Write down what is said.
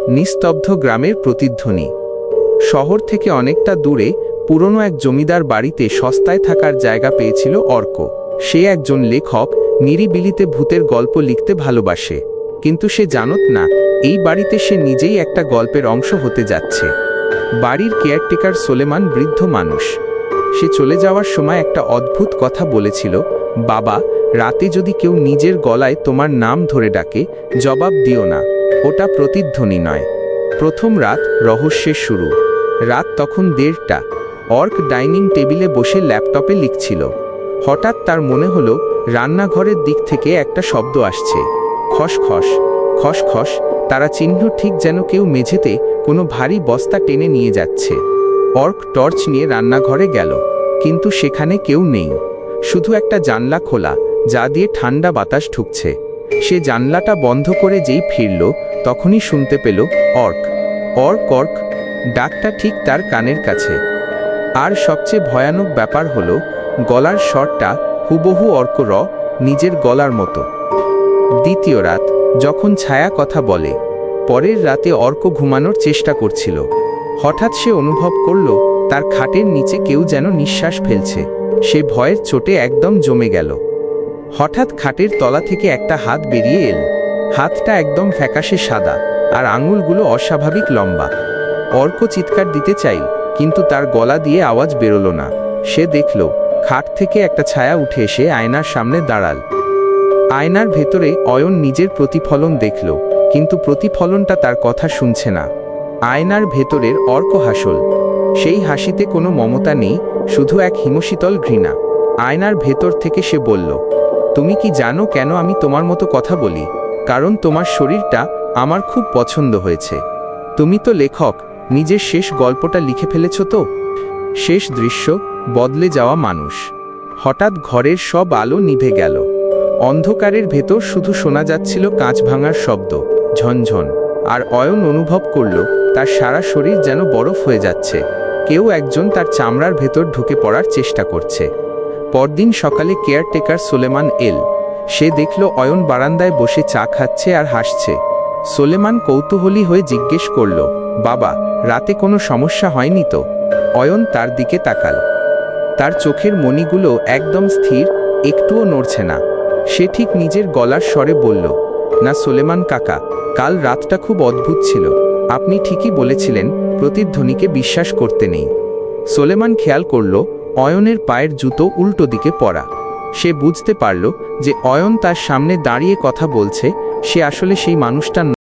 নিস্তব্ধ গ্রামের প্রতিধ্বনি। শহর থেকে অনেকটা দূরে পুরনো এক জমিদার বাড়িতে সস্তায় থাকার জায়গা পেয়েছিল অর্ক। সে একজন লেখক, নিরিবিলিতে ভূতের গল্প লিখতে ভালোবাসে। কিন্তু সে জানত না এই বাড়িতে সে নিজেই একটা গল্পের অংশ হতে যাচ্ছে। বাড়ির কেয়ারটেকার সোলেমান বৃদ্ধ মানুষ। সে চলে যাওয়ার সময় একটা অদ্ভুত কথা বলেছিল, বাবা, রাতে যদি কেউ নিজের গলায় তোমার নাম ধরে ডাকে, জবাব দিও না, ওটা প্রতিধ্বনি নয়। প্রথম রাত রহস্যের শুরু। রাত তখন 1:30টা। অর্ক ডাইনিং টেবিলে বসে ল্যাপটপে লিখছিল। হঠাৎ তার মনে হলো রান্নাঘরের দিক থেকে একটা শব্দ আসছে, খসখস খসখস, তারা চিহ্ন, ঠিক যেন কেউ মেঝেতে কোনো ভারী বস্তা টেনে নিয়ে যাচ্ছে। অর্ক টর্চ নিয়ে রান্নাঘরে গেল, কিন্তু সেখানে কেউ নেই। শুধু একটা জানলা খোলা, যা দিয়ে ঠান্ডা বাতাস ঢুকছে। সে জানলাটা বন্ধ করে যেই ফিরল, তখনই শুনতে পেল অর্ক অর্ক অর্ক ডাকটা ঠিক তার কানের কাছে। আর সবচেয়ে ভয়ানক ব্যাপার হলো, গলার স্বরটা হুবহু অর্কর নিজের গলার মতো। দ্বিতীয় রাত, যখন ছায়া কথা বলে। পরের রাতে অর্ক ঘুমানোর চেষ্টা করছিল। হঠাৎ সে অনুভব করল তার খাটের নিচে কেউ যেন নিঃশ্বাস ফেলছে। সে ভয়ের চোটে একদম জমে গেল। হঠাৎ খাটের তলা থেকে একটা হাত বেরিয়ে এল। হাতটা একদম ফ্যাকাশে সাদা, আর আঙুলগুলো অস্বাভাবিক লম্বা। অর্ক চিৎকার দিতে চাইল, কিন্তু তার গলা দিয়ে আওয়াজ বেরোল না। সে দেখল খাট থেকে একটা ছায়া উঠে এসে আয়নার সামনে দাঁড়াল। আয়নার ভেতরে অয়ন নিজের প্রতিফলন দেখল, কিন্তু প্রতিফলনটা তার কথা শুনছে না। আয়নার ভেতরের অর্ক হাসল। সেই হাসিতে কোনো মমতা নেই, শুধু এক হিমশীতল ঘৃণা। আয়নার ভেতর থেকে সে বলল, তুমি কি জানো কেন আমি তোমার মতো কথা বলি? কারণ তোমার শরীরটা আমার খুব পছন্দ হয়েছে। তুমি তো লেখক, নিজের শেষ গল্পটা লিখে ফেলেছ তো? শেষ দৃশ্য, বদলে যাওয়া মানুষ। হঠাৎ ঘরের সব আলো নিভে গেল। অন্ধকারের ভেতর শুধু শোনা যাচ্ছিল কাঁচ ভাঙার শব্দ, ঝনঝন। আর অয়ন অনুভব করল তার সারা শরীর যেন বরফ হয়ে যাচ্ছে। কেউ একজন তার চামড়ার ভেতর ঢুকে পড়ার চেষ্টা করছে। পরদিন সকালে কেয়ারটেকার সোলেমান এল। সে দেখল অয়ন বারান্দায় বসে চা খাচ্ছে আর হাসছে। সোলেমান কৌতূহলী হয়ে জিজ্ঞেস করল, বাবা, রাতে কোনো সমস্যা হয়নি তো? অয়ন তার দিকে তাকাল। তার চোখের মণিগুলো একদম স্থির, একটুও নড়ছে না। সে ঠিক নিজের গলার স্বরে বলল, না সোলেমান কাকা, কাল রাতটা খুব অদ্ভুত ছিল। আপনি ঠিকই বলেছিলেন, প্রতিধ্বনিকে বিশ্বাস করতে নেই। সোলেমান খেয়াল করল অয়নের পায়ের জুতো উল্টো দিকে পরা। সে বুঝতে পারল যে অয়ন তার সামনে দাঁড়িয়ে কথা বলছে, সে আসলে সেই মানুষটা